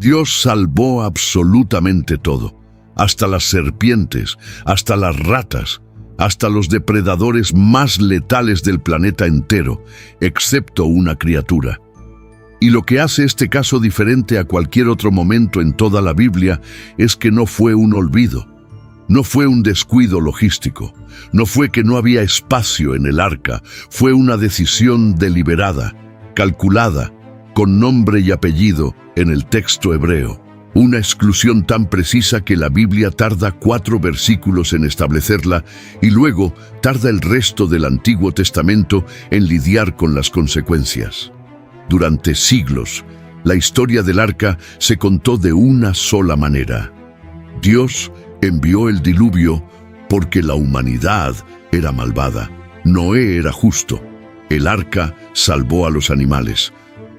Dios salvó absolutamente todo, hasta las serpientes, hasta las ratas, hasta los depredadores más letales del planeta entero, excepto una criatura. Y lo que hace este caso diferente a cualquier otro momento en toda la Biblia es que no fue un olvido, no fue un descuido logístico, no fue que no había espacio en el arca, fue una decisión deliberada, calculada, con nombre y apellido en el texto hebreo. Una exclusión tan precisa que la Biblia tarda 4 versículos en establecerla y luego tarda el resto del Antiguo Testamento en lidiar con las consecuencias. Durante siglos, la historia del arca se contó de una sola manera. Dios envió el diluvio porque la humanidad era malvada. Noé era justo. El arca salvó a los animales.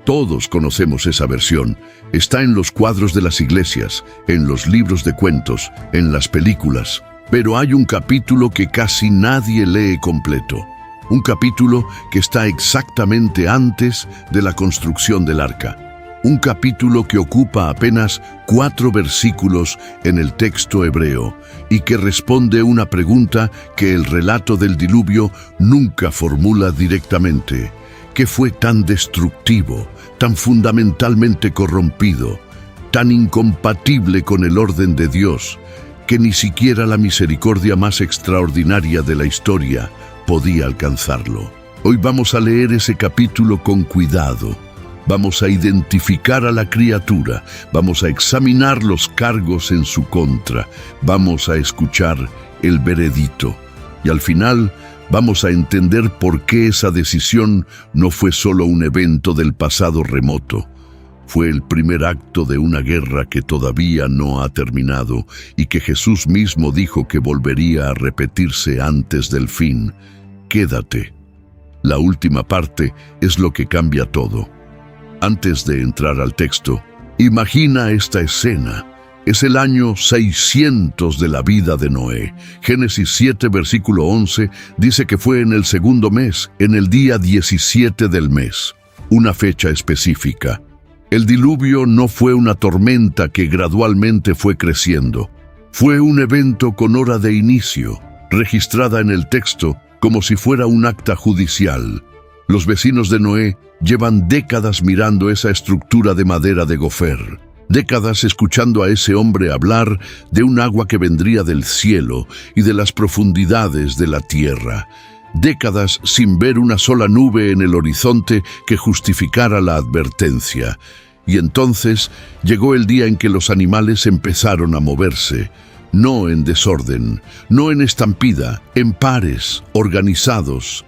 Todos conocemos esa versión. Está en los cuadros de las iglesias, en los libros de cuentos, en las películas. Pero hay un capítulo que casi nadie lee completo. Un capítulo que está exactamente antes de la construcción del arca. Un capítulo que ocupa apenas 4 versículos en el texto hebreo y que responde una pregunta que el relato del diluvio nunca formula directamente. ¿Qué fue tan destructivo, tan fundamentalmente corrompido, tan incompatible con el orden de Dios, que ni siquiera la misericordia más extraordinaria de la historia podía alcanzarlo? Hoy vamos a leer ese capítulo con cuidado. Vamos a identificar a la criatura, vamos a examinar los cargos en su contra, vamos a escuchar el veredicto y al final vamos a entender por qué esa decisión no fue solo un evento del pasado remoto. Fue el primer acto de una guerra que todavía no ha terminado y que Jesús mismo dijo que volvería a repetirse antes del fin. Quédate. La última parte es lo que cambia todo. Antes de entrar al texto, imagina esta escena. Es el año 600 de la vida de Noé. Génesis 7, versículo 11, dice que fue en el segundo mes, en el día 17 del mes, una fecha específica. El diluvio no fue una tormenta que gradualmente fue creciendo. Fue un evento con hora de inicio, registrada en el texto como si fuera un acta judicial. Los vecinos de Noé llevan décadas mirando esa estructura de madera de gofer, décadas escuchando a ese hombre hablar de un agua que vendría del cielo y de las profundidades de la tierra, décadas sin ver una sola nube en el horizonte que justificara la advertencia. Y entonces llegó el día en que los animales empezaron a moverse, no en desorden, no en estampida, en pares, organizados,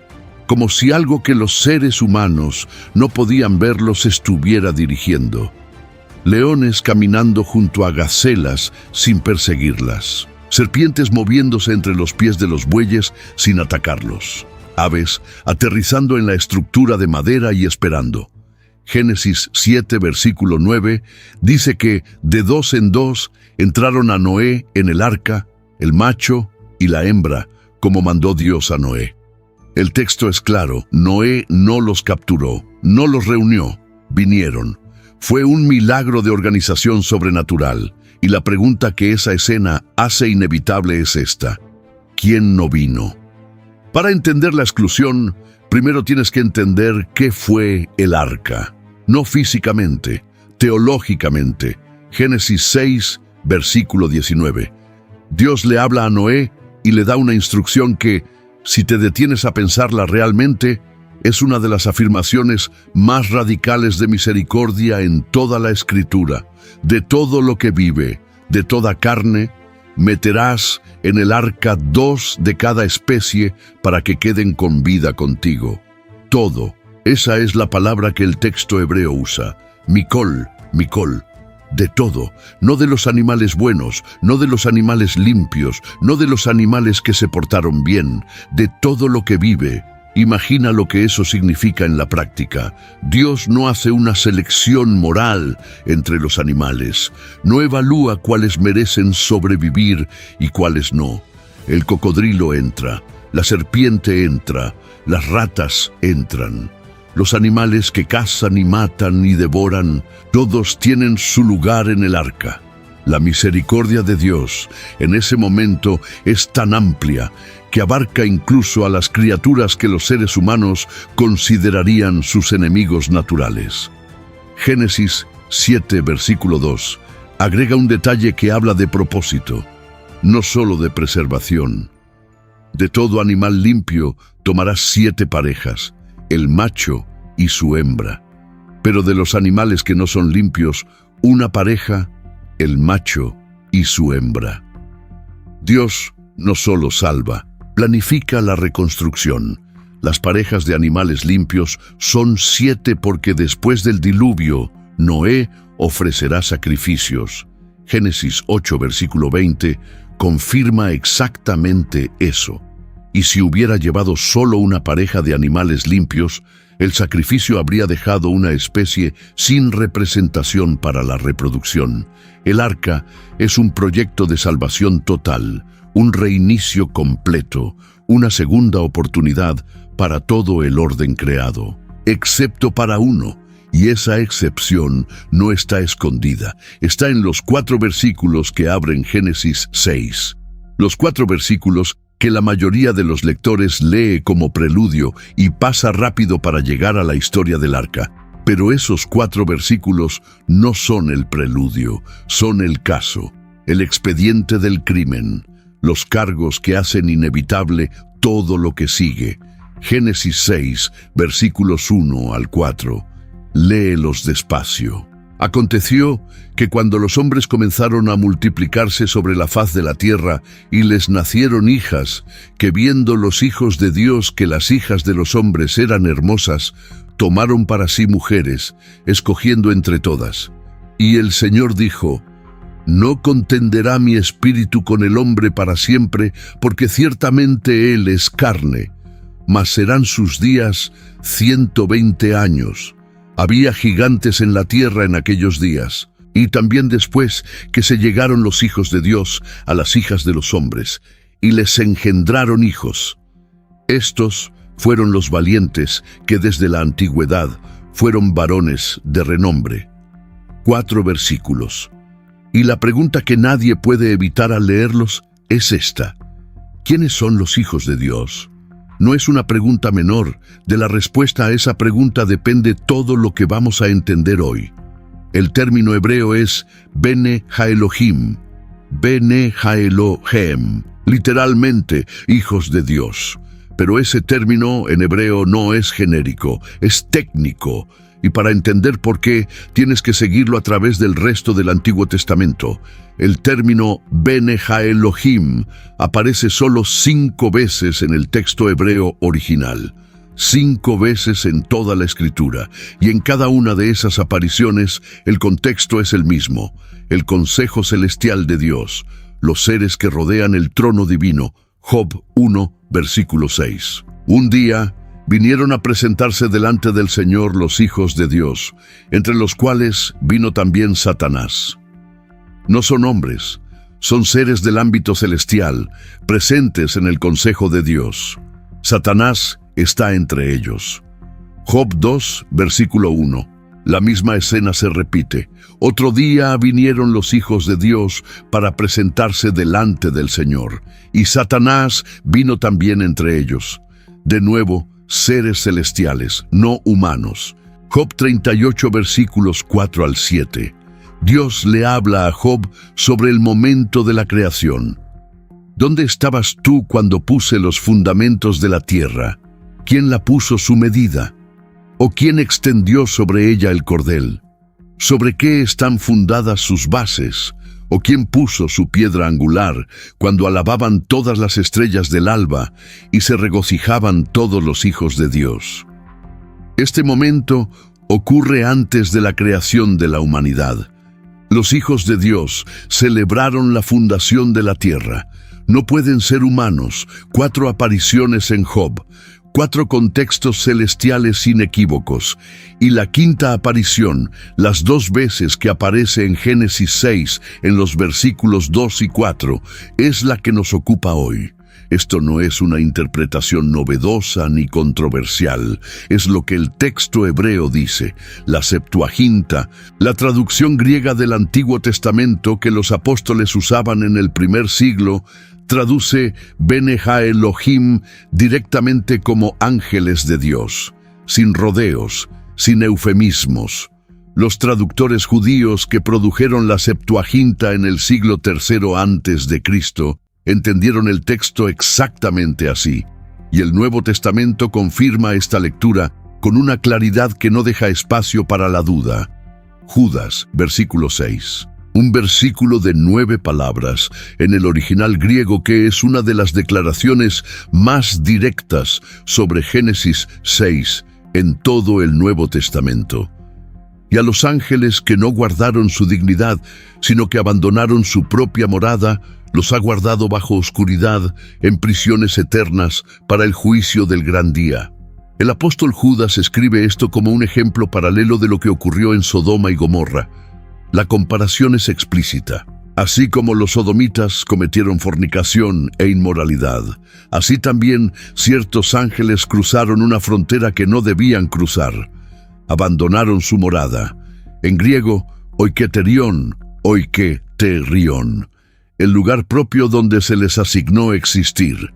como si algo que los seres humanos no podían ver los estuviera dirigiendo. Leones caminando junto a gacelas sin perseguirlas. Serpientes moviéndose entre los pies de los bueyes sin atacarlos. Aves aterrizando en la estructura de madera y esperando. Génesis 7, versículo 9, dice que de 2 en 2 entraron a Noé en el arca, el macho y la hembra, como mandó Dios a Noé. El texto es claro, Noé no los capturó, no los reunió, vinieron. Fue un milagro de organización sobrenatural, y la pregunta que esa escena hace inevitable es esta: ¿quién no vino? Para entender la exclusión, primero tienes que entender qué fue el arca. No físicamente, teológicamente. Génesis 6, versículo 19. Dios le habla a Noé y le da una instrucción que, si te detienes a pensarla realmente, es una de las afirmaciones más radicales de misericordia en toda la Escritura. De todo lo que vive, de toda carne, meterás en el arca 2 de cada especie para que queden con vida contigo. Todo. Esa es la palabra que el texto hebreo usa. Mikol, mikol. De todo, no de los animales buenos, no de los animales limpios, no de los animales que se portaron bien, de todo lo que vive. Imagina lo que eso significa en la práctica. Dios no hace una selección moral entre los animales, no evalúa cuáles merecen sobrevivir y cuáles no. El cocodrilo entra, la serpiente entra, las ratas entran. los animales que cazan y matan y devoran, todos tienen su lugar en el arca. La misericordia de Dios en ese momento es tan amplia que abarca incluso a las criaturas que los seres humanos considerarían sus enemigos naturales. Génesis 7, versículo 2, agrega un detalle que habla de propósito, no solo de preservación. De todo animal limpio tomarás 7 parejas, el macho y su hembra. Pero de los animales que no son limpios, una pareja, el macho y su hembra. Dios no solo salva, planifica la reconstrucción. Las parejas de animales limpios son 7 porque después del diluvio, Noé ofrecerá sacrificios. Génesis 8, versículo 20, confirma exactamente eso. Y si hubiera llevado solo una pareja de animales limpios, el sacrificio habría dejado una especie sin representación para la reproducción. El arca es un proyecto de salvación total, un reinicio completo, una segunda oportunidad para todo el orden creado, excepto para uno. Y esa excepción no está escondida, está en los 4 versículos que abren Génesis 6. Los 4 versículos que la mayoría de los lectores lee como preludio y pasa rápido para llegar a la historia del arca. Pero esos 4 versículos no son el preludio, son el caso, el expediente del crimen, los cargos que hacen inevitable todo lo que sigue. Génesis 6, versículos 1 al 4. Léelos despacio. Aconteció que cuando los hombres comenzaron a multiplicarse sobre la faz de la tierra y les nacieron hijas, que viendo los hijos de Dios que las hijas de los hombres eran hermosas, tomaron para sí mujeres, escogiendo entre todas. Y el Señor dijo: No contenderá mi espíritu con el hombre para siempre, porque ciertamente él es carne, mas serán sus días 120 años. Había gigantes en la tierra en aquellos días, y también después que se llegaron los hijos de Dios a las hijas de los hombres, y les engendraron hijos. Estos fueron los valientes que desde la antigüedad fueron varones de renombre. 4 versículos. Y la pregunta que nadie puede evitar al leerlos es esta: ¿quiénes son los hijos de Dios? No es una pregunta menor. De la respuesta a esa pregunta depende todo lo que vamos a entender hoy. El término hebreo es Bene HaElohim, Bene HaElohem, literalmente hijos de Dios. Pero ese término en hebreo no es genérico, es técnico. Y para entender por qué, tienes que seguirlo a través del resto del Antiguo Testamento. El término Bene HaElohim aparece solo 5 veces en el texto hebreo original. 5 veces en toda la Escritura. Y en cada una de esas apariciones, el contexto es el mismo. El consejo celestial de Dios. Los seres que rodean el trono divino. Job 1, versículo 6. Un día vinieron a presentarse delante del Señor los hijos de Dios, entre los cuales vino también Satanás. No son hombres, son seres del ámbito celestial, presentes en el consejo de Dios. Satanás está entre ellos. Job 2, versículo 1. La misma escena se repite. Otro día vinieron los hijos de Dios para presentarse delante del Señor, y Satanás vino también entre ellos. De nuevo, seres celestiales, no humanos. Job 38, versículos 4 al 7. Dios le habla a Job sobre el momento de la creación. ¿Dónde estabas tú cuando puse los fundamentos de la tierra? ¿Quién la puso su medida? ¿O quién extendió sobre ella el cordel? ¿Sobre qué están fundadas sus bases? ¿O quién puso su piedra angular cuando alababan todas las estrellas del alba y se regocijaban todos los hijos de Dios? Este momento ocurre antes de la creación de la humanidad. Los hijos de Dios celebraron la fundación de la tierra. No pueden ser humanos. 4 apariciones en Job, 4 contextos celestiales inequívocos, y la 5ª aparición, las 2 veces que aparece en Génesis 6, en los versículos 2 y 4, es la que nos ocupa hoy. Esto no es una interpretación novedosa ni controversial, es lo que el texto hebreo dice. La Septuaginta, la traducción griega del Antiguo Testamento que los apóstoles usaban en el primer siglo, traduce Bene Ha-Elohim directamente como ángeles de Dios, sin rodeos, sin eufemismos. Los traductores judíos que produjeron la Septuaginta en el siglo III antes de Cristo entendieron el texto exactamente así, y el Nuevo Testamento confirma esta lectura con una claridad que no deja espacio para la duda. Judas, versículo 6. Un versículo de 9 palabras en el original griego que es una de las declaraciones más directas sobre Génesis 6 en todo el Nuevo Testamento. Y a los ángeles que no guardaron su dignidad, sino que abandonaron su propia morada, los ha guardado bajo oscuridad, en prisiones eternas, para el juicio del gran día. El apóstol Judas escribe esto como un ejemplo paralelo de lo que ocurrió en Sodoma y Gomorra. La comparación es explícita. Así como los sodomitas cometieron fornicación e inmoralidad, así también ciertos ángeles cruzaron una frontera que no debían cruzar. Abandonaron su morada. En griego, oiketerion, oiketerion, el lugar propio donde se les asignó existir.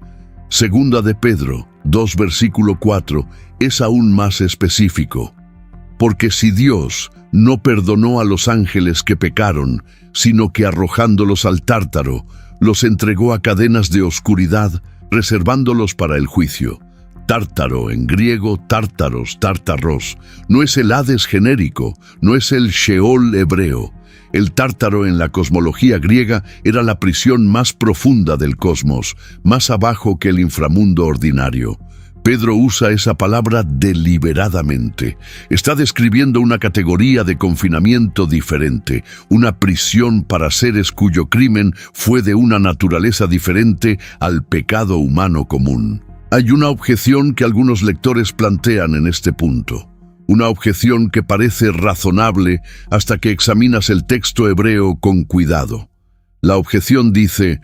Segunda de Pedro 2, versículo 4, es aún más específico. Porque si Dios no perdonó a los ángeles que pecaron, sino que arrojándolos al Tártaro, los entregó a cadenas de oscuridad, reservándolos para el juicio. Tártaro, en griego tártaros, tártaros, no es el Hades genérico, no es el Sheol hebreo. El Tártaro en la cosmología griega era la prisión más profunda del cosmos, más abajo que el inframundo ordinario. Pedro usa esa palabra deliberadamente. Está describiendo una categoría de confinamiento diferente, una prisión para seres cuyo crimen fue de una naturaleza diferente al pecado humano común. Hay una objeción que algunos lectores plantean en este punto. Una objeción que parece razonable hasta que examinas el texto hebreo con cuidado. La objeción dice: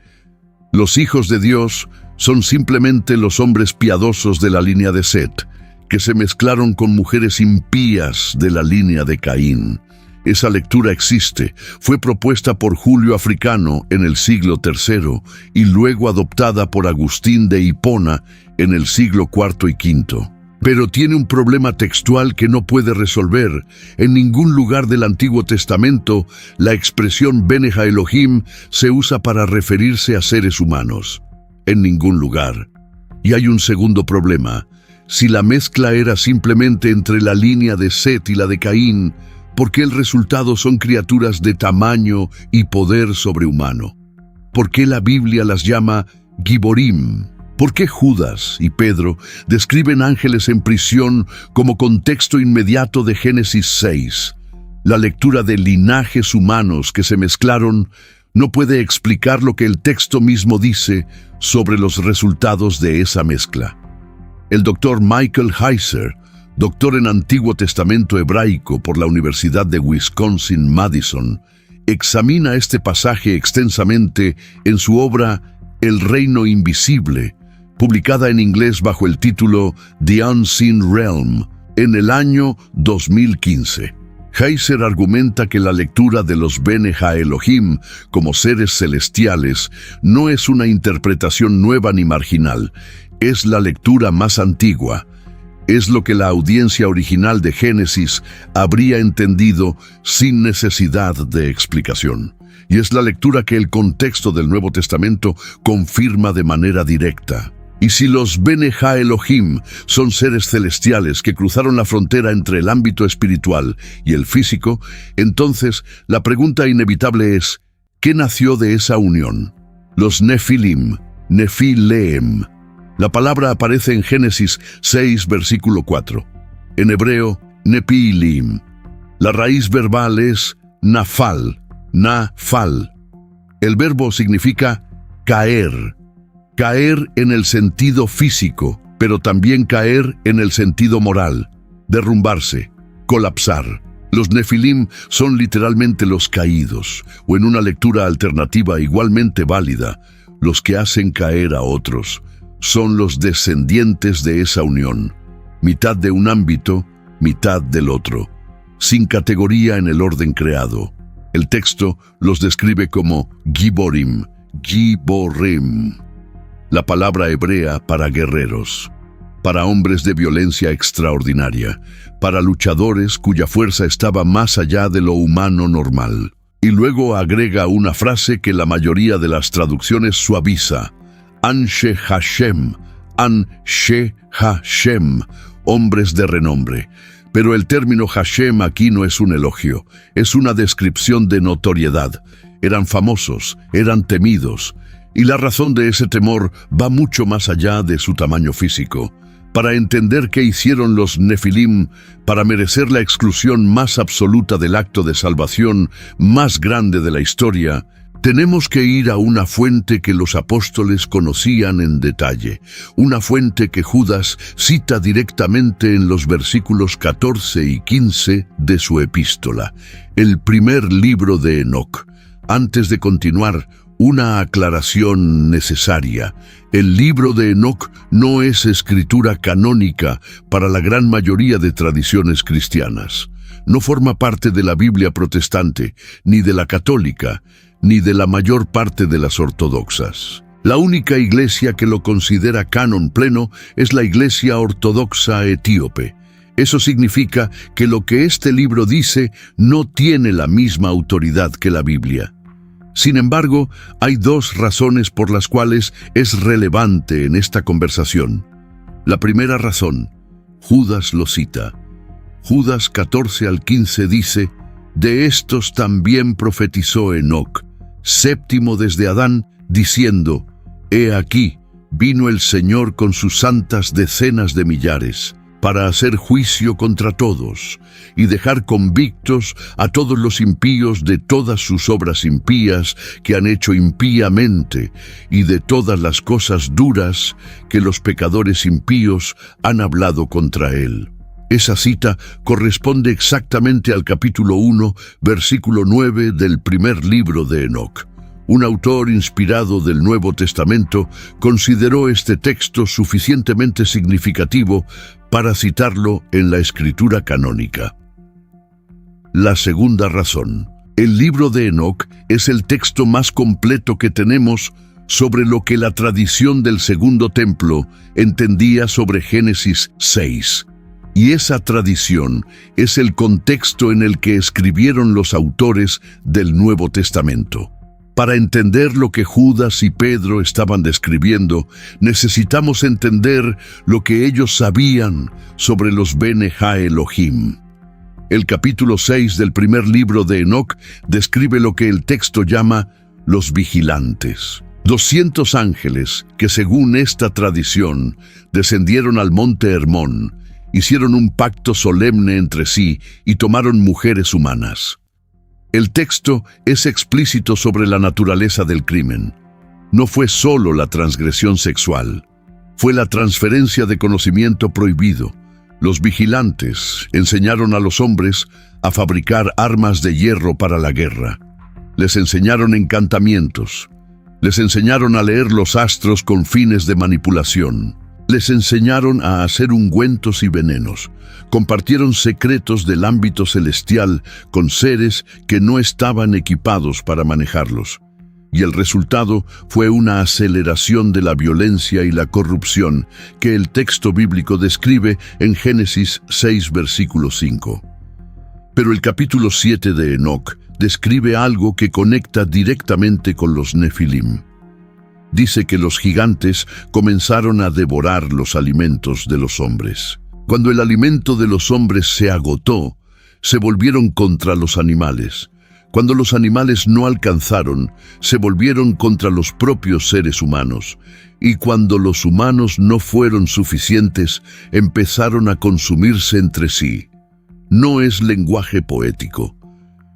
los hijos de Dios son simplemente los hombres piadosos de la línea de Set, que se mezclaron con mujeres impías de la línea de Caín. Esa lectura existe, fue propuesta por Julio Africano en el siglo III y luego adoptada por Agustín de Hipona en el siglo IV y V. Pero tiene un problema textual que no puede resolver. En ningún lugar del Antiguo Testamento la expresión Bene Ha-Elohim se usa para referirse a seres humanos. En ningún lugar. Y hay un segundo problema. Si la mezcla era simplemente entre la línea de Set y la de Caín, ¿por qué el resultado son criaturas de tamaño y poder sobrehumano? ¿Por qué la Biblia las llama Giborim? ¿Por qué Judas y Pedro describen ángeles en prisión como contexto inmediato de Génesis 6? La lectura de linajes humanos que se mezclaron no puede explicar lo que el texto mismo dice sobre los resultados de esa mezcla. El doctor Michael Heiser, doctor en Antiguo Testamento hebraico por la Universidad de Wisconsin-Madison, examina este pasaje extensamente en su obra El Reino Invisible, publicada en inglés bajo el título The Unseen Realm, en el año 2015. Heiser argumenta que la lectura de los Bene Ha-Elohim como seres celestiales no es una interpretación nueva ni marginal, es la lectura más antigua. Es lo que la audiencia original de Génesis habría entendido sin necesidad de explicación. Y es la lectura que el contexto del Nuevo Testamento confirma de manera directa. Y si los Bene Ha-Elohim son seres celestiales que cruzaron la frontera entre el ámbito espiritual y el físico, entonces la pregunta inevitable es: ¿qué nació de esa unión? Los Nefilim, Nefileem. La palabra aparece en Génesis 6, versículo 4. En hebreo, Nepilim. La raíz verbal es nafal, nafal. El verbo significa caer. Caer en el sentido físico, pero también caer en el sentido moral. Derrumbarse, colapsar. Los Nefilim son literalmente los caídos, o en una lectura alternativa igualmente válida, los que hacen caer a otros, son los descendientes de esa unión, mitad de un ámbito, mitad del otro, sin categoría en el orden creado. El texto los describe como giborim, giborim, la palabra hebrea para guerreros, para hombres de violencia extraordinaria, para luchadores cuya fuerza estaba más allá de lo humano normal. Y luego agrega una frase que la mayoría de las traducciones suaviza: Anshe Hashem, Anshe Hashem, hombres de renombre. Pero el término Hashem aquí no es un elogio, es una descripción de notoriedad. Eran famosos, eran temidos, y la razón de ese temor va mucho más allá de su tamaño físico. Para entender qué hicieron los Nefilim para merecer la exclusión más absoluta del acto de salvación más grande de la historia, tenemos que ir a una fuente que los apóstoles conocían en detalle, una fuente que Judas cita directamente en los versículos 14 y 15 de su epístola, el primer libro de Enoc. Antes de continuar, una aclaración necesaria. El libro de Enoc no es escritura canónica para la gran mayoría de tradiciones cristianas. No forma parte de la Biblia protestante, ni de la católica, ni de la mayor parte de las ortodoxas. La única iglesia que lo considera canon pleno es la Iglesia Ortodoxa Etíope. Eso significa que lo que este libro dice no tiene la misma autoridad que la Biblia. Sin embargo, hay dos razones por las cuales es relevante en esta conversación. La primera razón, Judas lo cita. Judas 14 al 15 dice: de estos también profetizó Enoc, séptimo desde Adán, diciendo: he aquí, vino el Señor con sus santas decenas de millares, para hacer juicio contra todos, y dejar convictos a todos los impíos de todas sus obras impías que han hecho impíamente, y de todas las cosas duras que los pecadores impíos han hablado contra él. Esa cita corresponde exactamente al capítulo 1, versículo 9 del primer libro de Enoc. Un autor inspirado del Nuevo Testamento consideró este texto suficientemente significativo para citarlo en la escritura canónica. La segunda razón. El libro de Enoc es el texto más completo que tenemos sobre lo que la tradición del Segundo Templo entendía sobre Génesis 6. Y esa tradición es el contexto en el que escribieron los autores del Nuevo Testamento. Para entender lo que Judas y Pedro estaban describiendo, necesitamos entender lo que ellos sabían sobre los Bene Ha Elohim. El capítulo 6 del primer libro de Enoc describe lo que el texto llama los vigilantes. 200 ángeles que, según esta tradición, descendieron al monte Hermón, hicieron un pacto solemne entre sí y tomaron mujeres humanas. El texto es explícito sobre la naturaleza del crimen. No fue solo la transgresión sexual, fue la transferencia de conocimiento prohibido. Los vigilantes enseñaron a los hombres a fabricar armas de hierro para la guerra. Les enseñaron encantamientos. Les enseñaron a leer los astros con fines de manipulación. Les enseñaron a hacer ungüentos y venenos. Compartieron secretos del ámbito celestial con seres que no estaban equipados para manejarlos. Y el resultado fue una aceleración de la violencia y la corrupción que el texto bíblico describe en Génesis 6, versículo 5. Pero el capítulo 7 de Enoc describe algo que conecta directamente con los Nefilim. Dice que los gigantes comenzaron a devorar los alimentos de los hombres. Cuando el alimento de los hombres se agotó, se volvieron contra los animales. Cuando los animales no alcanzaron, se volvieron contra los propios seres humanos. Y cuando los humanos no fueron suficientes, empezaron a consumirse entre sí. No es lenguaje poético.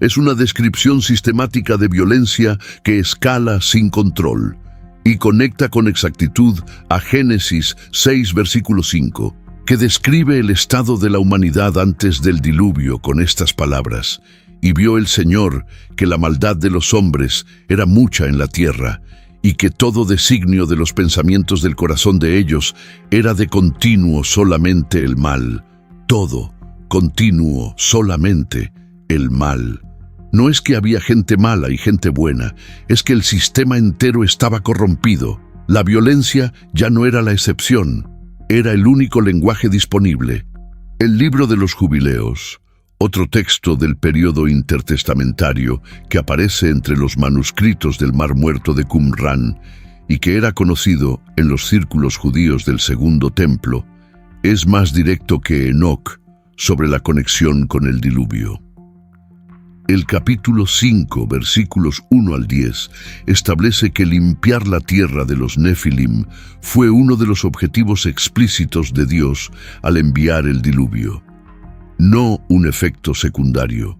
Es una descripción sistemática de violencia que escala sin control y conecta con exactitud a Génesis 6, versículo 5, que describe el estado de la humanidad antes del diluvio con estas palabras: y vio el Señor que la maldad de los hombres era mucha en la tierra, y que todo designio de los pensamientos del corazón de ellos era de continuo solamente el mal. Todo, continuo, solamente el mal. No es que había gente mala y gente buena, es que el sistema entero estaba corrompido. La violencia ya no era la excepción, era el único lenguaje disponible. El libro de los Jubileos, otro texto del período intertestamentario que aparece entre los manuscritos del Mar Muerto de Qumran y que era conocido en los círculos judíos del Segundo Templo, es más directo que Enoc sobre la conexión con el diluvio. El capítulo 5, versículos 1 al 10, establece que limpiar la tierra de los Nefilim fue uno de los objetivos explícitos de Dios al enviar el diluvio. No un efecto secundario,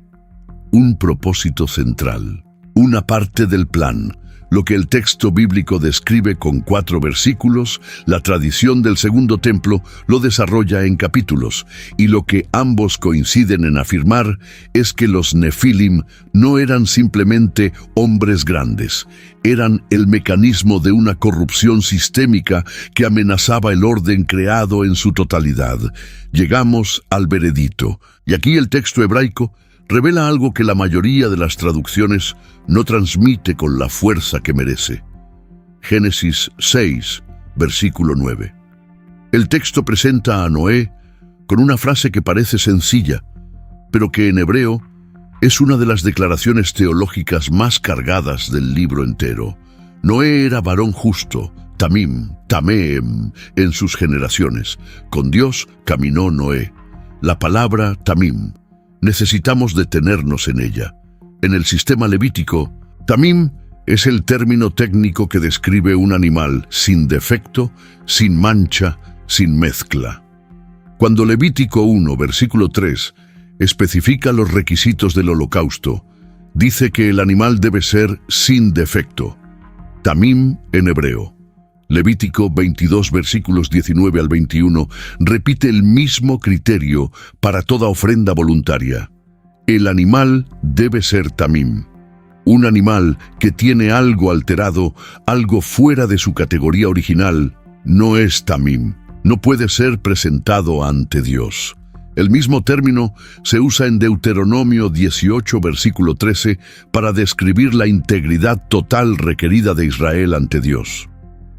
un propósito central, una parte del plan. Lo que el texto bíblico describe con 4 versículos, la tradición del Segundo Templo lo desarrolla en capítulos, y lo que ambos coinciden en afirmar es que los Nefilim no eran simplemente hombres grandes, eran el mecanismo de una corrupción sistémica que amenazaba el orden creado en su totalidad. Llegamos al veredicto, y aquí el texto hebraico revela algo que la mayoría de las traducciones no transmite con la fuerza que merece. Génesis 6, versículo 9. El texto presenta a Noé con una frase que parece sencilla, pero que en hebreo es una de las declaraciones teológicas más cargadas del libro entero. Noé era varón justo, tameem, en sus generaciones. Con Dios caminó Noé. La palabra tamim, necesitamos detenernos en ella. En el sistema levítico, tamim es el término técnico que describe un animal sin defecto, sin mancha, sin mezcla. Cuando Levítico 1, versículo 3, especifica los requisitos del holocausto, dice que el animal debe ser sin defecto. Tamim en hebreo. Levítico 22, versículos 19 al 21, repite el mismo criterio para toda ofrenda voluntaria. El animal debe ser tamim. Un animal que tiene algo alterado, algo fuera de su categoría original, no es tamim. No puede ser presentado ante Dios. El mismo término se usa en Deuteronomio 18, versículo 13, para describir la integridad total requerida de Israel ante Dios.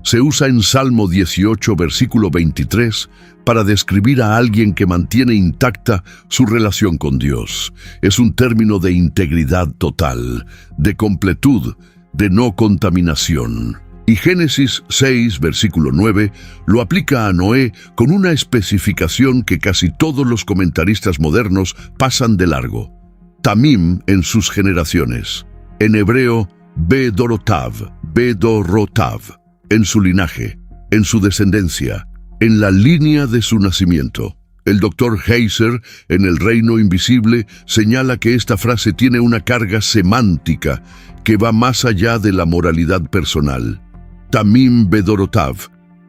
Se usa en Salmo 18, versículo 23, para describir a alguien que mantiene intacta su relación con Dios. Es un término de integridad total, de completud, de no contaminación. Y Génesis 6, versículo 9, lo aplica a Noé con una especificación que casi todos los comentaristas modernos pasan de largo. Tamim en sus generaciones. En hebreo, bedorotav, en su linaje, en su descendencia, en la línea de su nacimiento. El Dr. Heiser, en El Reino Invisible, señala que esta frase tiene una carga semántica que va más allá de la moralidad personal. Tamim Bedorotav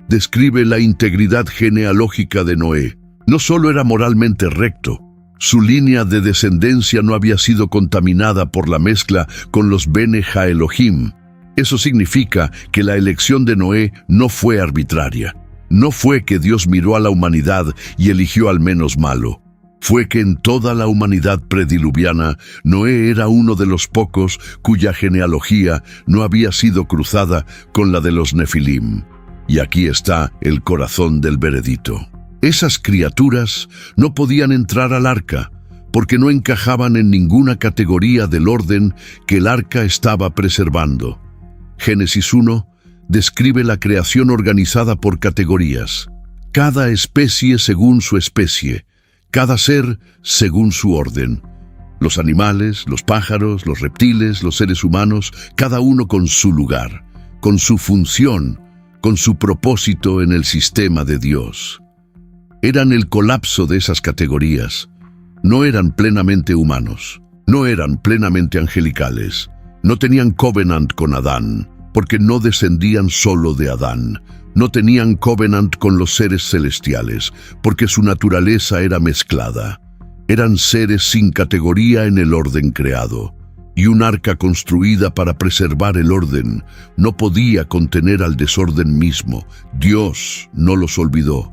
describe la integridad genealógica de Noé. No solo era moralmente recto, su línea de descendencia no había sido contaminada por la mezcla con los Bene Jaelohim. Eso significa que la elección de Noé no fue arbitraria. No fue que Dios miró a la humanidad y eligió al menos malo. Fue que en toda la humanidad prediluviana, Noé era uno de los pocos cuya genealogía no había sido cruzada con la de los Nefilim. Y aquí está el corazón del veredicto. Esas criaturas no podían entrar al arca, porque no encajaban en ninguna categoría del orden que el arca estaba preservando. Génesis 1 describe la creación organizada por categorías. Cada especie según su especie, cada ser según su orden. Los animales, los pájaros, los reptiles, los seres humanos, cada uno con su lugar, con su función, con su propósito en el sistema de Dios. Eran el colapso de esas categorías. No eran plenamente humanos, no eran plenamente angelicales. No tenían covenant con Adán, porque no descendían solo de Adán. No tenían covenant con los seres celestiales, porque su naturaleza era mezclada. Eran seres sin categoría en el orden creado. y un arca construida para preservar el orden no podía contener al desorden mismo. Dios no los olvidó,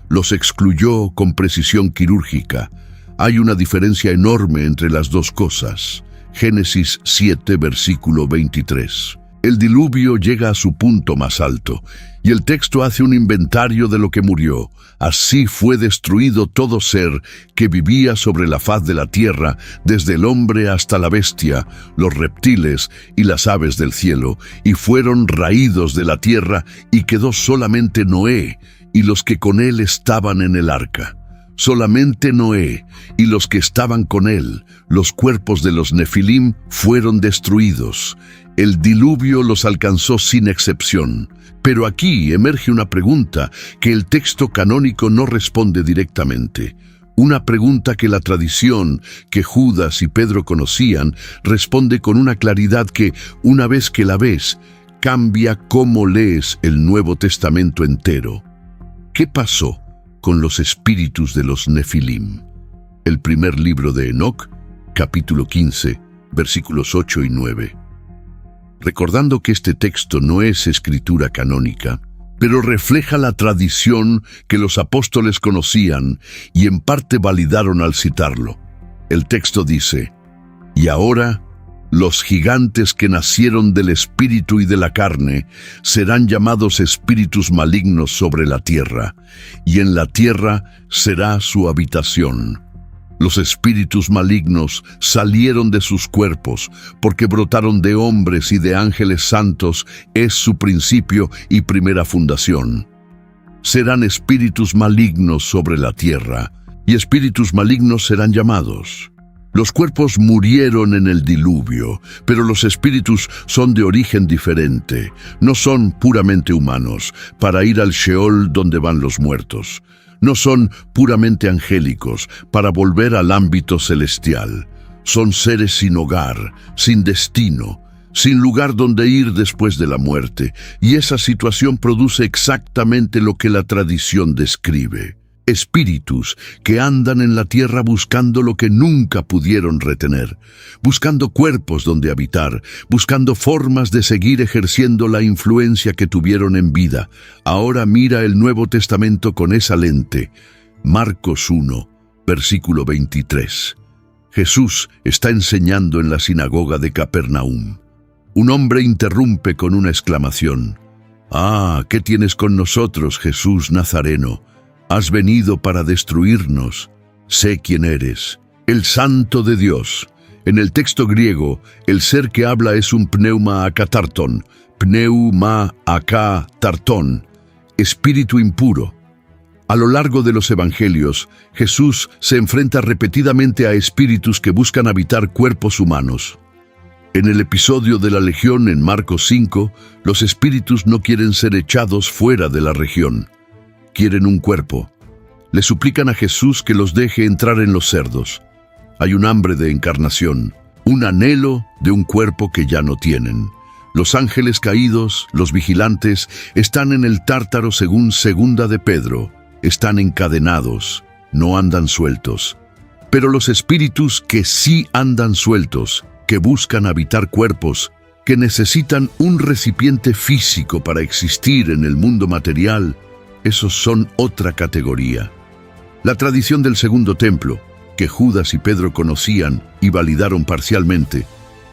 los excluyó con precisión quirúrgica. Hay una diferencia enorme entre las dos cosas. Génesis 7, versículo 23. El diluvio llega a su punto más alto, y el texto hace un inventario de lo que murió. Así fue destruido todo ser que vivía sobre la faz de la tierra, desde el hombre hasta la bestia, los reptiles y las aves del cielo, y fueron raídos de la tierra, y quedó solamente Noé y los que con él estaban en el arca. Solamente Noé y los que estaban con él, los cuerpos de los Nefilim, fueron destruidos. El diluvio los alcanzó sin excepción. Pero aquí emerge una pregunta que el texto canónico no responde directamente. Una pregunta que la tradición que Judas y Pedro conocían responde con una claridad que, una vez que la ves, cambia cómo lees el Nuevo Testamento entero. ¿Qué pasó con los espíritus de los Nefilim? El primer libro de Enoc, capítulo 15, versículos 8 y 9. Recordando que este texto no es escritura canónica, pero refleja la tradición que los apóstoles conocían y en parte validaron al citarlo. El texto dice: «Y ahora, los gigantes que nacieron del espíritu y de la carne serán llamados espíritus malignos sobre la tierra, y en la tierra será su habitación». Los espíritus malignos salieron de sus cuerpos, porque brotaron de hombres y de ángeles santos, es su principio y primera fundación. Serán espíritus malignos sobre la tierra, y espíritus malignos serán llamados. Los cuerpos murieron en el diluvio, pero los espíritus son de origen diferente. No son puramente humanos, para ir al Sheol donde van los muertos. No son puramente angélicos, para volver al ámbito celestial. Son seres sin hogar, sin destino, sin lugar donde ir después de la muerte, y esa situación produce exactamente lo que la tradición describe. Espíritus que andan en la tierra buscando lo que nunca pudieron retener, buscando cuerpos donde habitar, buscando formas de seguir ejerciendo la influencia que tuvieron en vida. Ahora mira el Nuevo Testamento con esa lente. Marcos 1, versículo 23. Jesús está enseñando en la sinagoga de Capernaum. Un hombre interrumpe con una exclamación: «Ah, ¿qué tienes con nosotros, Jesús Nazareno? Has venido para destruirnos. Sé quién eres, el Santo de Dios». En el texto griego, el ser que habla es un pneuma akatarton, pneuma akatarton, espíritu impuro. A lo largo de los evangelios, Jesús se enfrenta repetidamente a espíritus que buscan habitar cuerpos humanos. En el episodio de la Legión en Marcos 5, los espíritus no quieren ser echados fuera de la región. Quieren un cuerpo. Le suplican a Jesús que los deje entrar en los cerdos. Hay un hambre de encarnación, un anhelo de un cuerpo que ya no tienen. Los ángeles caídos, los vigilantes, están en el Tártaro según Segunda de Pedro. Están encadenados, no andan sueltos. Pero los espíritus que sí andan sueltos, que buscan habitar cuerpos, que necesitan un recipiente físico para existir en el mundo material, esos son otra categoría. La tradición del Segundo Templo, que Judas y Pedro conocían y validaron parcialmente,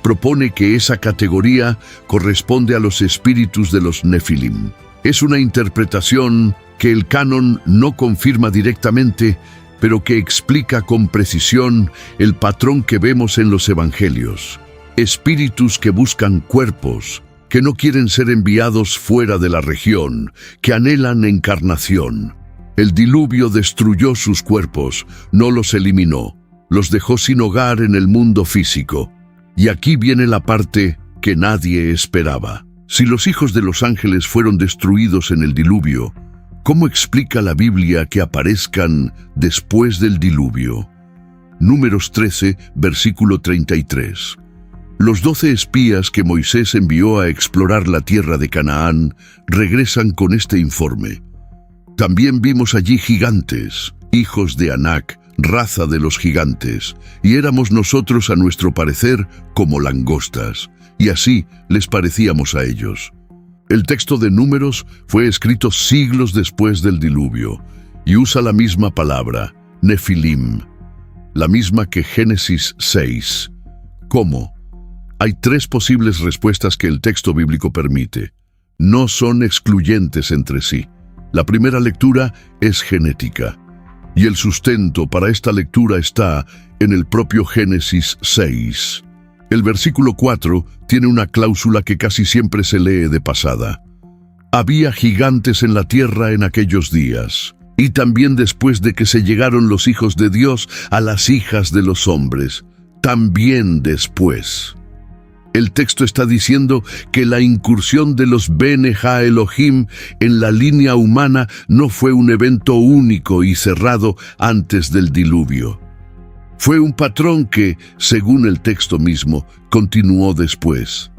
propone que esa categoría corresponde a los espíritus de los Nefilim. Es una interpretación que el canon no confirma directamente, pero que explica con precisión el patrón que vemos en los evangelios. Espíritus que buscan cuerpos, que no quieren ser enviados fuera de la región, que anhelan encarnación. El diluvio destruyó sus cuerpos, no los eliminó, los dejó sin hogar en el mundo físico. Y aquí viene la parte que nadie esperaba. Si los hijos de los ángeles fueron destruidos en el diluvio, ¿cómo explica la Biblia que aparezcan después del diluvio? Números 13, versículo 33. Los 12 espías que Moisés envió a explorar la tierra de Canaán regresan con este informe. También vimos allí gigantes, hijos de Anac, raza de los gigantes, y éramos nosotros a nuestro parecer como langostas, y así les parecíamos a ellos. El texto de Números fue escrito siglos después del diluvio, y usa la misma palabra, Nefilim, la misma que Génesis 6. ¿Cómo? Hay tres posibles respuestas que el texto bíblico permite. No son excluyentes entre sí. La primera lectura es genética, y el sustento para esta lectura está en el propio Génesis 6. El versículo 4 tiene una cláusula que casi siempre se lee de pasada. Había gigantes en la tierra en aquellos días, y también después de que se llegaron los hijos de Dios a las hijas de los hombres, también después. El texto está diciendo que la incursión de los Bene Ha Elohim en la línea humana no fue un evento único y cerrado antes del diluvio. Fue un patrón que, según el texto mismo, continuó después.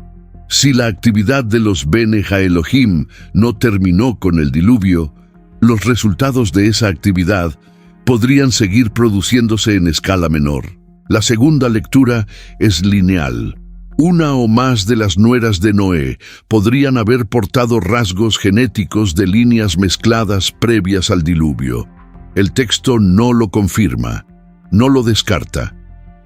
Si la actividad de los Bene Ha Elohim no terminó con el diluvio, los resultados de esa actividad podrían seguir produciéndose en escala menor. La segunda lectura es lineal. Una o más de las nueras de Noé podrían haber portado rasgos genéticos de líneas mezcladas previas al diluvio. El texto no lo confirma, no lo descarta,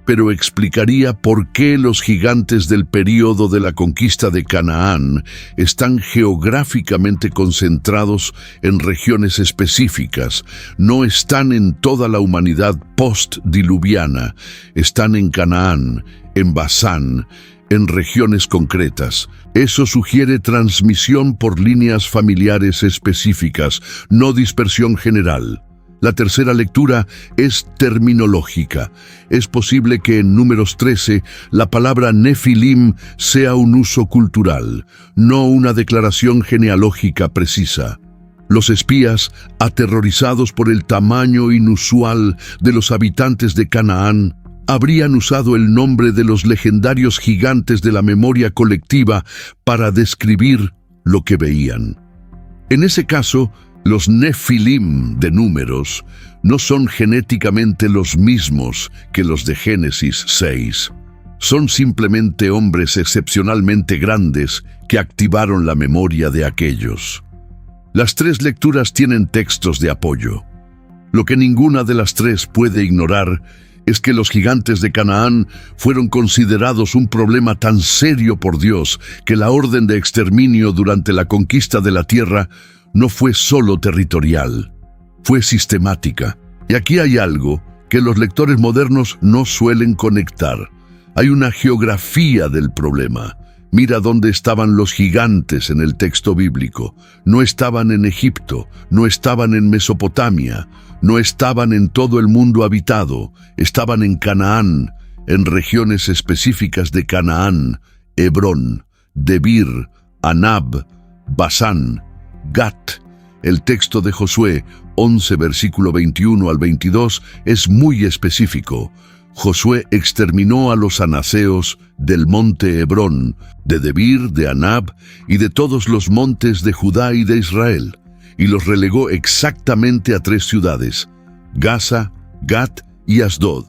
pero explicaría por qué los gigantes del período de la conquista de Canaán están geográficamente concentrados en regiones específicas, no están en toda la humanidad post-diluviana, están en Canaán, en Basán, en regiones concretas. Eso sugiere transmisión por líneas familiares específicas, no dispersión general. La tercera lectura es terminológica. Es posible que en Números 13 la palabra Nefilim sea un uso cultural, no una declaración genealógica precisa. Los espías, aterrorizados por el tamaño inusual de los habitantes de Canaán, habrían usado el nombre de los legendarios gigantes de la memoria colectiva para describir lo que veían. En ese caso, los Nefilim de Números no son genéticamente los mismos que los de Génesis 6. Son simplemente hombres excepcionalmente grandes que activaron la memoria de aquellos. Las tres lecturas tienen textos de apoyo. Lo que ninguna de las tres puede ignorar es que los gigantes de Canaán fueron considerados un problema tan serio por Dios que la orden de exterminio durante la conquista de la tierra no fue solo territorial, fue sistemática. Y aquí hay algo que los lectores modernos no suelen conectar. Hay una geografía del problema. Mira dónde estaban los gigantes en el texto bíblico. No estaban en Egipto, no estaban en Mesopotamia, no estaban en todo el mundo habitado, estaban en Canaán, en regiones específicas de Canaán, Hebrón, Debir, Anab, Basán, Gat. El texto de Josué 11, versículo 21 al 22, es muy específico. Josué exterminó a los anaseos del monte Hebrón, de Debir, de Anab y de todos los montes de Judá y de Israel, y los relegó exactamente a 3 ciudades, Gaza, Gat y Asdod,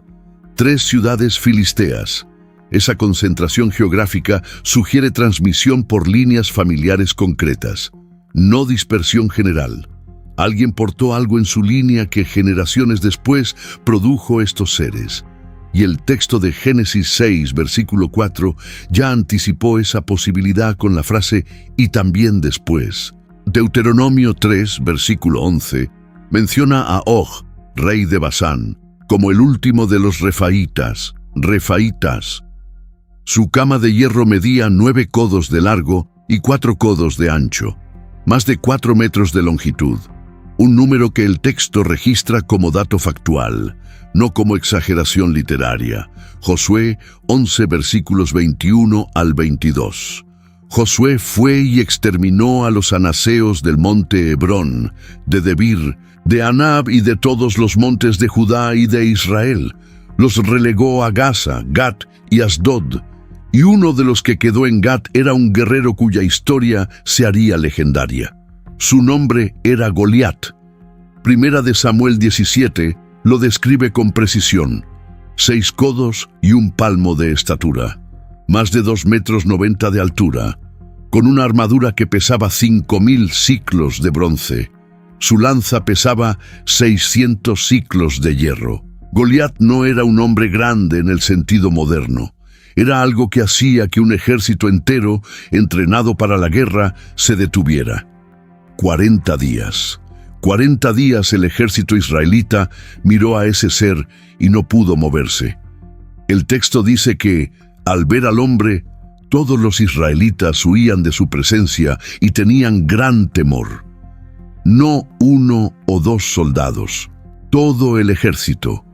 3 ciudades filisteas. Esa concentración geográfica sugiere transmisión por líneas familiares concretas, no dispersión general. Alguien portó algo en su línea que generaciones después produjo estos seres. Y el texto de Génesis 6, versículo 4, ya anticipó esa posibilidad con la frase «y también después». Deuteronomio 3, versículo 11, menciona a Og, rey de Basán, como el último de los refaítas. Su cama de hierro medía 9 codos de largo y 4 codos de ancho, más de 4 metros de longitud, un número que el texto registra como dato factual, no como exageración literaria. Josué 11, versículos 21 al 22. Josué fue y exterminó a los anaseos del monte Hebrón, de Debir, de Anab y de todos los montes de Judá y de Israel. Los relegó a Gaza, Gat y Asdod, y uno de los que quedó en Gat era un guerrero cuya historia se haría legendaria. Su nombre era Goliat. Primera de Samuel 17, lo describe con precisión: 6 codos y 1 palmo de estatura, más de 2,90 m de altura, con una armadura que pesaba 5.000 siclos de bronce. Su lanza pesaba 600 siclos de hierro. Goliat no era un hombre grande en el sentido moderno. Era algo que hacía que un ejército entero, entrenado para la guerra, se detuviera. 40 días. 40 días el ejército israelita miró a ese ser y no pudo moverse. El texto dice que, al ver al hombre, todos los israelitas huían de su presencia y tenían gran temor. No 1 o 2 soldados, todo el ejército.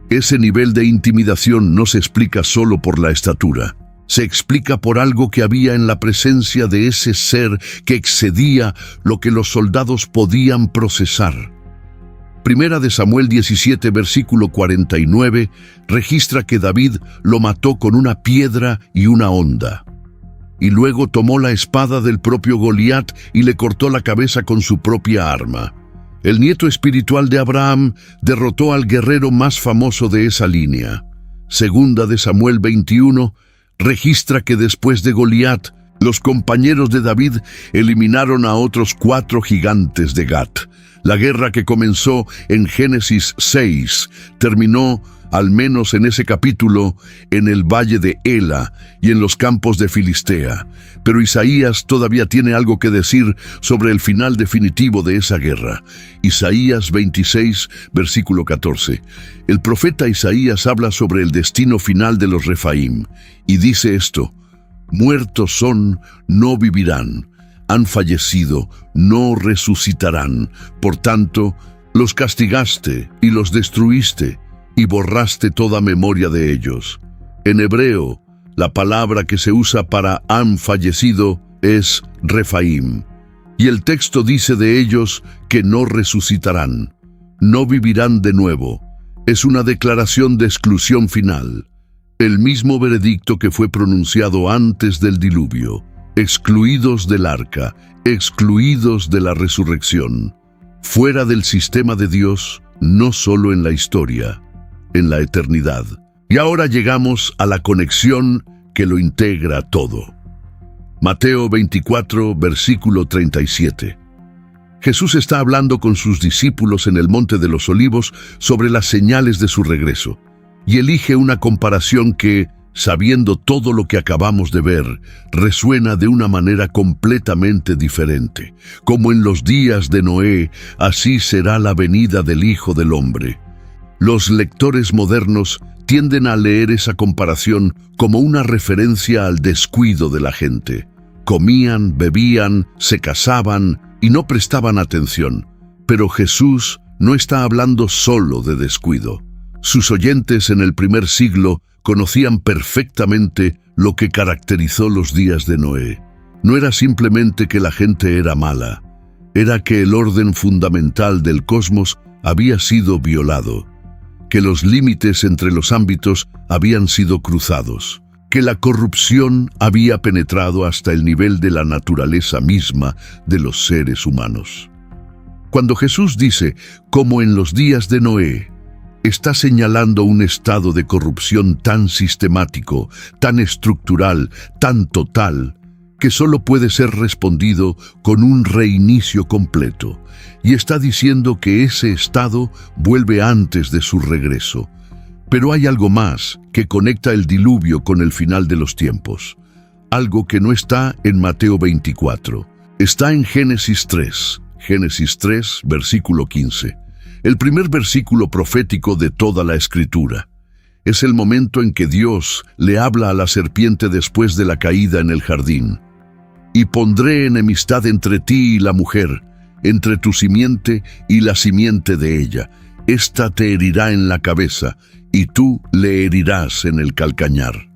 Ese nivel de intimidación no se explica solo por la estatura. Se explica por algo que había en la presencia de ese ser que excedía lo que los soldados podían procesar. Primera de Samuel 17, versículo 49, registra que David lo mató con una piedra y una honda. Y luego tomó la espada del propio Goliat y le cortó la cabeza con su propia arma. El nieto espiritual de Abraham derrotó al guerrero más famoso de esa línea. Segunda de Samuel 21 registra que después de Goliat, los compañeros de David eliminaron a otros 4 gigantes de Gat. La guerra que comenzó en Génesis 6 terminó, al menos en ese capítulo, en el valle de Ela y en los campos de Filistea. Pero Isaías todavía tiene algo que decir sobre el final definitivo de esa guerra. Isaías 26, versículo 14. El profeta Isaías habla sobre el destino final de los Refaim y dice esto: muertos son, no vivirán. Han fallecido, no resucitarán. Por tanto, los castigaste y los destruiste, y borraste toda memoria de ellos. En hebreo, la palabra que se usa para han fallecido es Refaim, y el texto dice de ellos que no resucitarán, no vivirán de nuevo. Es una declaración de exclusión final, el mismo veredicto que fue pronunciado antes del diluvio: excluidos del arca, excluidos de la resurrección, fuera del sistema de Dios, no solo en la historia, en la eternidad. Y ahora llegamos a la conexión que lo integra todo. Mateo 24, versículo 37. Jesús está hablando con sus discípulos en el Monte de los Olivos sobre las señales de su regreso, y elige una comparación que, sabiendo todo lo que acabamos de ver, resuena de una manera completamente diferente. Como en los días de Noé, así será la venida del Hijo del Hombre. Los lectores modernos tienden a leer esa comparación como una referencia al descuido de la gente. Comían, bebían, se casaban y no prestaban atención. Pero Jesús no está hablando solo de descuido. Sus oyentes en el primer siglo conocían perfectamente lo que caracterizó los días de Noé. No era simplemente que la gente era mala, era que el orden fundamental del cosmos había sido violado, que los límites entre los ámbitos habían sido cruzados, que la corrupción había penetrado hasta el nivel de la naturaleza misma de los seres humanos. Cuando Jesús dice, como en los días de Noé, está señalando un estado de corrupción tan sistemático, tan estructural, tan total, que solo puede ser respondido con un reinicio completo, y está diciendo que ese estado vuelve antes de su regreso. Pero hay algo más que conecta el diluvio con el final de los tiempos, algo que no está en Mateo 24, está en Génesis 3, versículo 15. El primer versículo profético de toda la Escritura. Es el momento en que Dios le habla a la serpiente después de la caída en el jardín. Y pondré enemistad entre ti y la mujer, entre tu simiente y la simiente de ella. Ésta te herirá en la cabeza, y tú le herirás en el calcañar.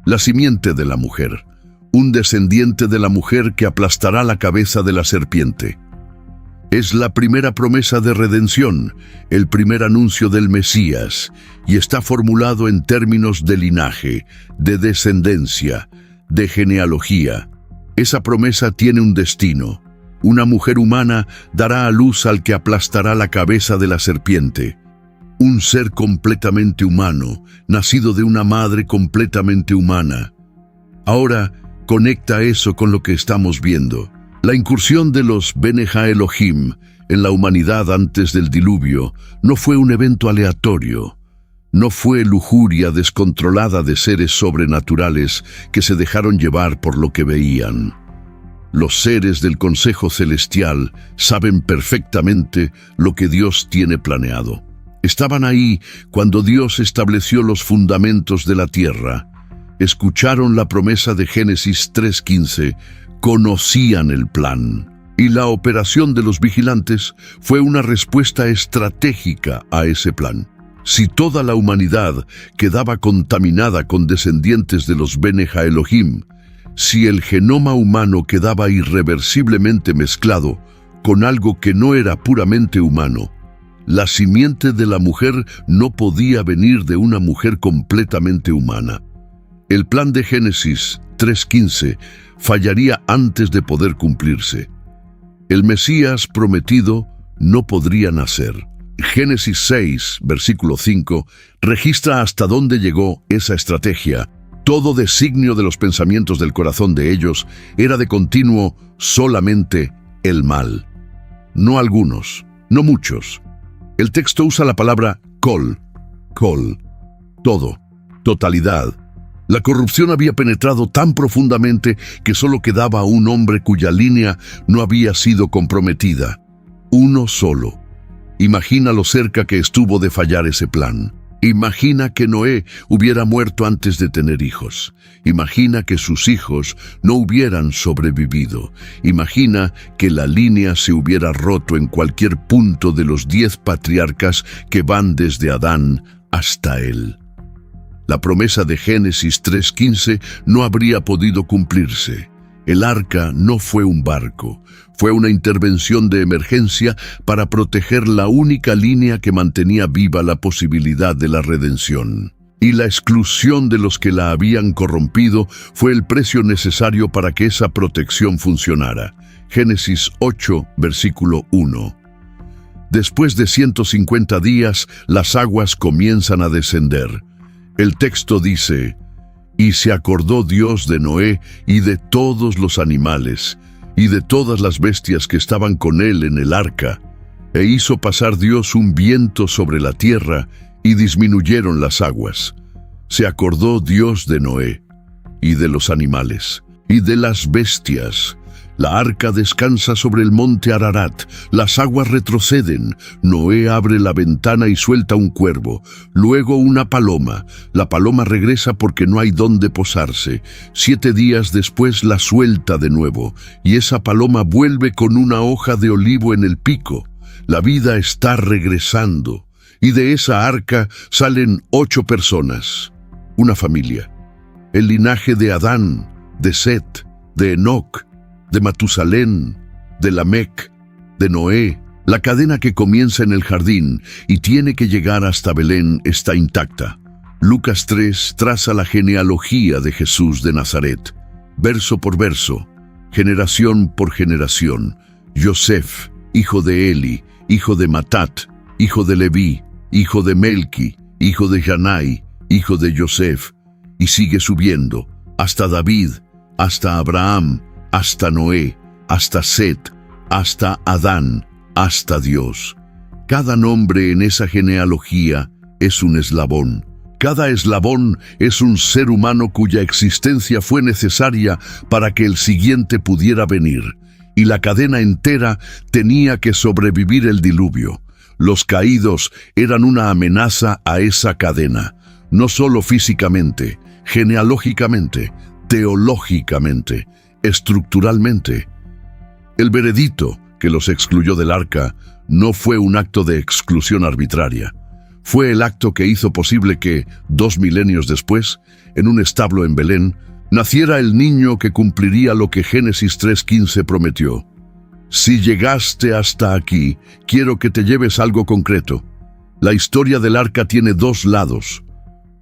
La simiente de la mujer, un descendiente de la mujer que aplastará la cabeza de la serpiente. Es la primera promesa de redención, el primer anuncio del Mesías, y está formulado en términos de linaje, de descendencia, de genealogía. Esa promesa tiene un destino. Una mujer humana dará a luz al que aplastará la cabeza de la serpiente. Un ser completamente humano, nacido de una madre completamente humana. Ahora, conecta eso con lo que estamos viendo. La incursión de los Bene Elohim en la humanidad antes del diluvio no fue un evento aleatorio. No fue lujuria descontrolada de seres sobrenaturales que se dejaron llevar por lo que veían. Los seres del Consejo Celestial saben perfectamente lo que Dios tiene planeado. Estaban ahí cuando Dios estableció los fundamentos de la tierra. Escucharon la promesa de Génesis 3:15, conocían el plan. Y la operación de los vigilantes fue una respuesta estratégica a ese plan. Si toda la humanidad quedaba contaminada con descendientes de los Bene Elohim, si el genoma humano quedaba irreversiblemente mezclado con algo que no era puramente humano, la simiente de la mujer no podía venir de una mujer completamente humana. El plan de Génesis 3:15 fallaría antes de poder cumplirse. El Mesías prometido no podría nacer. Génesis 6, versículo 5, registra hasta dónde llegó esa estrategia. Todo designio de los pensamientos del corazón de ellos era de continuo solamente el mal. No algunos, no muchos. El texto usa la palabra kol, todo, totalidad. La corrupción había penetrado tan profundamente que solo quedaba un hombre cuya línea no había sido comprometida. Uno solo. Imagina lo cerca que estuvo de fallar ese plan. Imagina que Noé hubiera muerto antes de tener hijos. Imagina que sus hijos no hubieran sobrevivido. Imagina que la línea se hubiera roto en cualquier punto de los 10 patriarcas que van desde Adán hasta él. La promesa de Génesis 3:15 no habría podido cumplirse. El arca no fue un barco, fue una intervención de emergencia para proteger la única línea que mantenía viva la posibilidad de la redención. Y la exclusión de los que la habían corrompido fue el precio necesario para que esa protección funcionara. Génesis 8, versículo 1. Después de 150 días, las aguas comienzan a descender. El texto dice: «Y se acordó Dios de Noé y de todos los animales, y de todas las bestias que estaban con él en el arca, e hizo pasar Dios un viento sobre la tierra, y disminuyeron las aguas. Se acordó Dios de Noé, y de los animales, y de las bestias. La arca descansa sobre el monte Ararat, las aguas retroceden, Noé abre la ventana y suelta un cuervo, luego una paloma, la paloma regresa porque no hay dónde posarse, 7 días después la suelta de nuevo, y esa paloma vuelve con una hoja de olivo en el pico. La vida está regresando, y de esa arca salen 8 personas, una familia, el linaje de Adán, de Set, de Enoc, de Matusalén, de Lamec, de Noé. La cadena que comienza en el jardín y tiene que llegar hasta Belén está intacta. Lucas 3 traza la genealogía de Jesús de Nazaret, verso por verso, generación por generación. Yosef, hijo de Eli, hijo de Matat, hijo de Leví, hijo de Melqui, hijo de Janai, hijo de Yosef, y sigue subiendo, hasta David, hasta Abraham, hasta Noé, hasta Set, hasta Adán, hasta Dios. Cada nombre en esa genealogía es un eslabón. Cada eslabón es un ser humano cuya existencia fue necesaria para que el siguiente pudiera venir, y la cadena entera tenía que sobrevivir el diluvio. Los caídos eran una amenaza a esa cadena, no solo físicamente, genealógicamente, teológicamente, estructuralmente. El veredicto que los excluyó del arca no fue un acto de exclusión arbitraria. Fue el acto que hizo posible que, 2 milenios después, en un establo en Belén, naciera el niño que cumpliría lo que Génesis 3:15 prometió. Si llegaste hasta aquí, quiero que te lleves algo concreto. La historia del arca tiene 2 lados.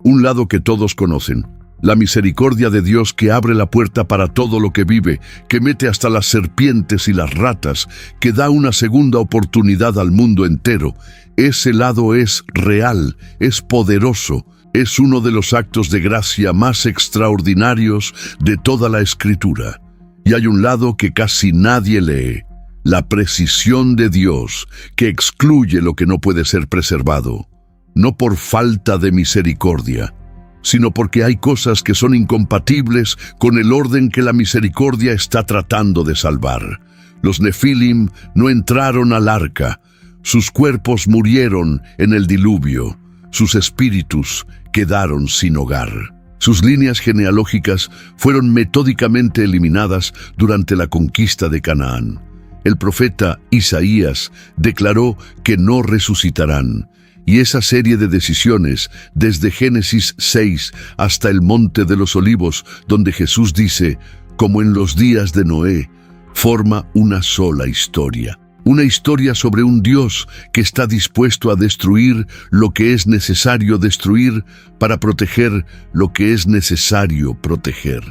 Un lado que todos conocen, La misericordia de Dios que abre la puerta para todo lo que vive, que mete hasta las serpientes y las ratas, que da una segunda oportunidad al mundo entero. Ese lado es real, es poderoso, es uno de los actos de gracia más extraordinarios de toda la Escritura. Y hay un lado que casi nadie lee: la precisión de Dios, que excluye lo que no puede ser preservado, no por falta de misericordia, sino porque hay cosas que son incompatibles con el orden que la misericordia está tratando de salvar. Los Nefilim no entraron al arca, sus cuerpos murieron en el diluvio, sus espíritus quedaron sin hogar. Sus líneas genealógicas fueron metódicamente eliminadas durante la conquista de Canaán. El profeta Isaías declaró que no resucitarán, y esa serie de decisiones, desde Génesis 6 hasta el Monte de los Olivos, donde Jesús dice, como en los días de Noé, forma una sola historia. Una historia sobre un Dios que está dispuesto a destruir lo que es necesario destruir para proteger lo que es necesario proteger.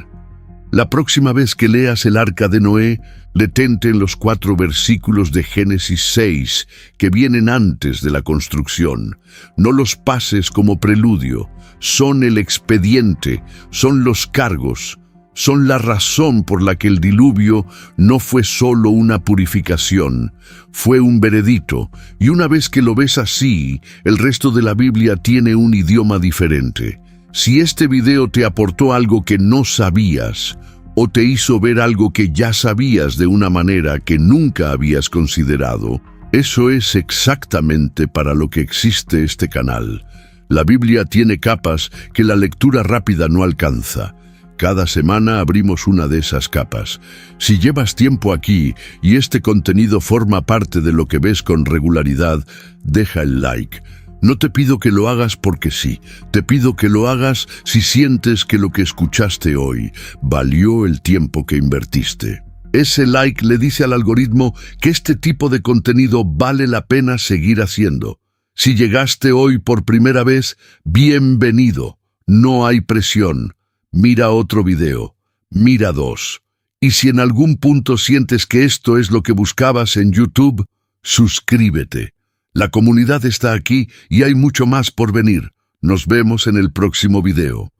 La próxima vez que leas el Arca de Noé, detente en los 4 versículos de Génesis 6 que vienen antes de la construcción. No los pases como preludio, son el expediente, son los cargos, son la razón por la que el diluvio no fue solo una purificación, fue un veredicto, y una vez que lo ves así, el resto de la Biblia tiene un idioma diferente. Si este video te aportó algo que no sabías, o te hizo ver algo que ya sabías de una manera que nunca habías considerado, eso es exactamente para lo que existe este canal. La Biblia tiene capas que la lectura rápida no alcanza. Cada semana abrimos una de esas capas. Si llevas tiempo aquí y este contenido forma parte de lo que ves con regularidad, deja el like. No te pido que lo hagas porque sí, te pido que lo hagas si sientes que lo que escuchaste hoy valió el tiempo que invertiste. Ese like le dice al algoritmo que este tipo de contenido vale la pena seguir haciendo. Si llegaste hoy por primera vez, bienvenido. No hay presión. Mira otro video, mira 2. Y si en algún punto sientes que esto es lo que buscabas en YouTube, suscríbete. La comunidad está aquí y hay mucho más por venir. Nos vemos en el próximo video.